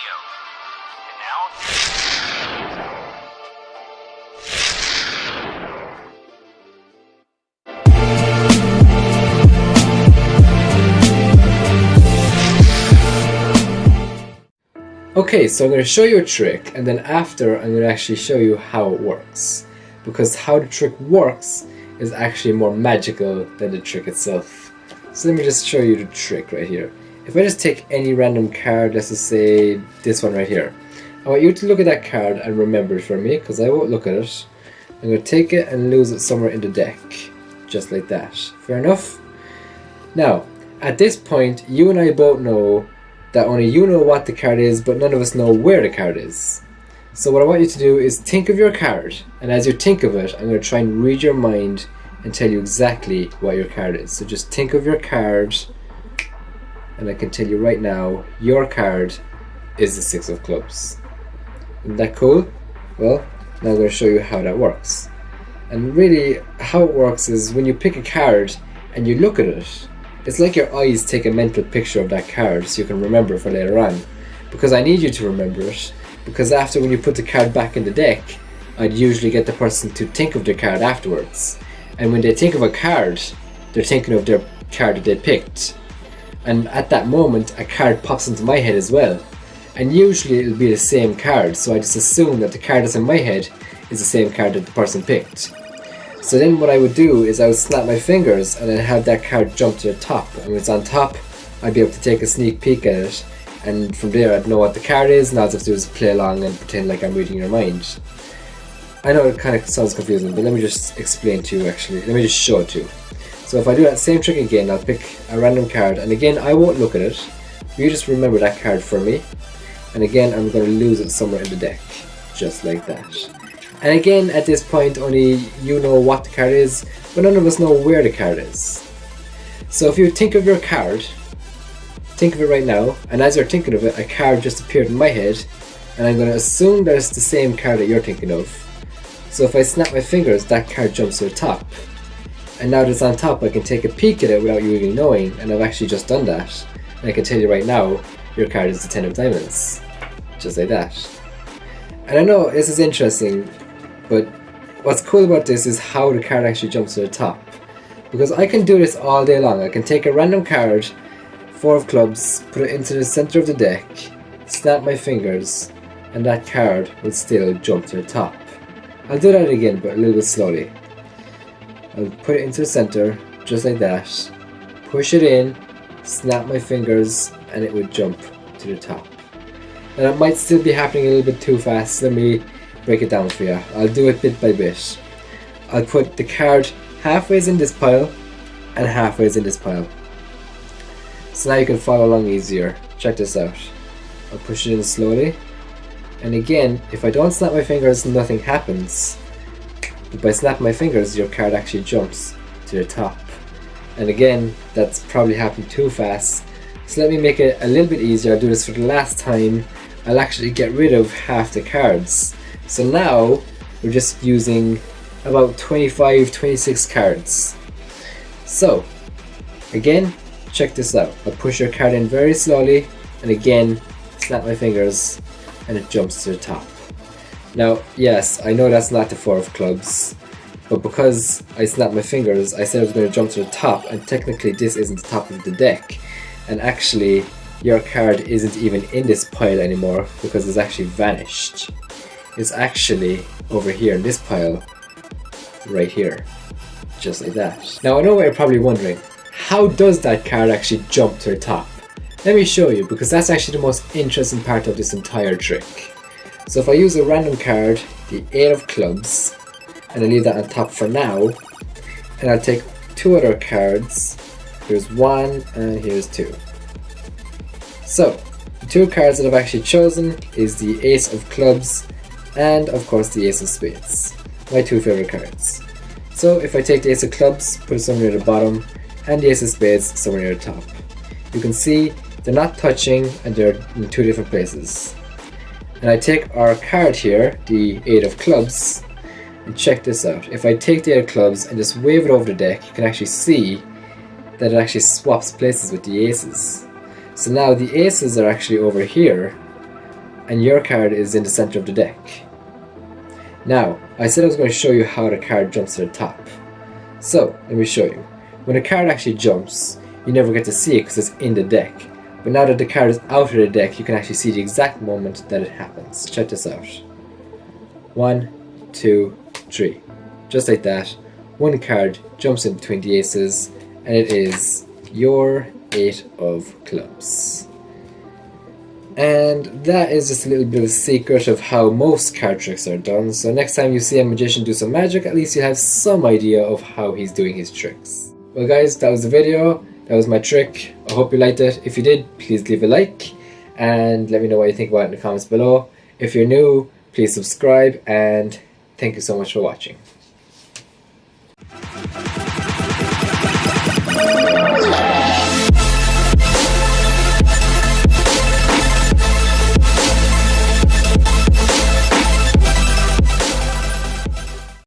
And now, Okay, so I'm going to show you a trick, and then after I'm going to actually show you how it works. Because how the trick works is actually more magical than the trick itself. So let me just show you the trick right here. If I just take any random card, let's just say this one right here. I want you to look at that card and remember it for me, because I won't look at it. I'm going to take it and lose it somewhere in the deck. Just like that. Fair enough? Now, at this point, you and I both know that only you know what the card is, but none of us know where the card is. So what I want you to do is think of your card, and as you think of it, I'm going to try and read your mind and tell you exactly what your card is. So just think of your card, and I can tell you right now, your card is the Six of Clubs. Isn't that cool? Well, now I'm going to show you how that works. And really, how it works is when you pick a card and you look at it, it's like your eyes take a mental picture of that card so you can remember it for later on. Because I need you to remember it, because after when you put the card back in the deck, I'd usually get the person to think of their card afterwards. And when they think of a card, they're thinking of their card that they picked. And at that moment, a card pops into my head as well. And usually it'll be the same card, so I just assume that the card that's in my head is the same card that the person picked. So then what I would do is I would snap my fingers and I'd have that card jump to the top. And when it's on top, I'd be able to take a sneak peek at it. And from there I'd know what the card is, and all I have to do is play along and pretend like I'm reading your mind. I know it kind of sounds confusing, but let me just explain to you actually. Let me just show it to you. So if I do that same trick again, I'll pick a random card, and again I won't look at it. You just remember that card for me. And again I'm going to lose it somewhere in the deck. Just like that. And again, at this point, only you know what the card is, but none of us know where the card is. So if you think of your card, think of it right now, and as you're thinking of it, a card just appeared in my head, and I'm going to assume that it's the same card that you're thinking of. So if I snap my fingers, that card jumps to the top. And now that it's on top, I can take a peek at it without you even knowing, and I've actually just done that. And I can tell you right now, your card is the Ten of Diamonds. Just like that. And I know this is interesting, but what's cool about this is how the card actually jumps to the top. Because I can do this all day long. I can take a random card, Four of Clubs, put it into the center of the deck, snap my fingers, and that card will still jump to the top. I'll do that again, but a little bit slowly. I'll put it into the center, just like that, push it in, snap my fingers, and it would jump to the top. And it might still be happening a little bit too fast. Let me break it down for you. I'll do it bit by bit. I'll put the card halfway in this pile and halfway in this pile. So now you can follow along easier. Check this out. I'll push it in slowly. And again, if I don't snap my fingers, nothing happens. But by snapping my fingers, your card actually jumps to the top. And again, that's probably happened too fast. So let me make it a little bit easier. I'll do this for the last time. I'll actually get rid of half the cards. So now we're just using about 25, 26 cards. So again, check this out. I'll push your card in very slowly, and again snap my fingers and it jumps to the top. Now yes, I know that's not the Four of Clubs, but because I snapped my fingers, I said I was going to jump to the top, and technically this isn't the top of the deck, and actually your card isn't even in this pile anymore because it's actually vanished. It's actually over here in this pile, right here, just like that. Now I know what you're probably wondering, how does that card actually jump to the top? Let me show you, because that's actually the most interesting part of this entire trick. So if I use a random card, the Eight of Clubs, and I leave that on top for now, and I'll take two other cards. Here's one and here's two. So the two cards that I've actually chosen is the Ace of Clubs and of course the Ace of Spades, my two favorite cards. So if I take the Ace of Clubs, put it somewhere near the bottom, and the Ace of Spades somewhere near the top, you can see they're not touching and they're in two different places. And I take our card here, the Eight of Clubs, and check this out. If I take the Eight of Clubs and just wave it over the deck, you can actually see that it actually swaps places with the aces. So now the aces are actually over here, and your card is in the center of the deck. Now, I said I was going to show you how the card jumps to the top. So, let me show you. When a card actually jumps, you never get to see it because it's in the deck. But now that the card is out of the deck, you can actually see the exact moment that it happens. Check this out. 1, 2, 3. Just like that, one card jumps in between the aces, and it is your 8 of clubs. And that is just a little bit of a secret of how most card tricks are done. So next time you see a magician do some magic, at least you have some idea of how he's doing his tricks. Well guys, that was the video. That was my trick. I hope you liked it. If you did, please leave a like and let me know what you think about it in the comments below. If you're new, please subscribe, and thank you so much for watching.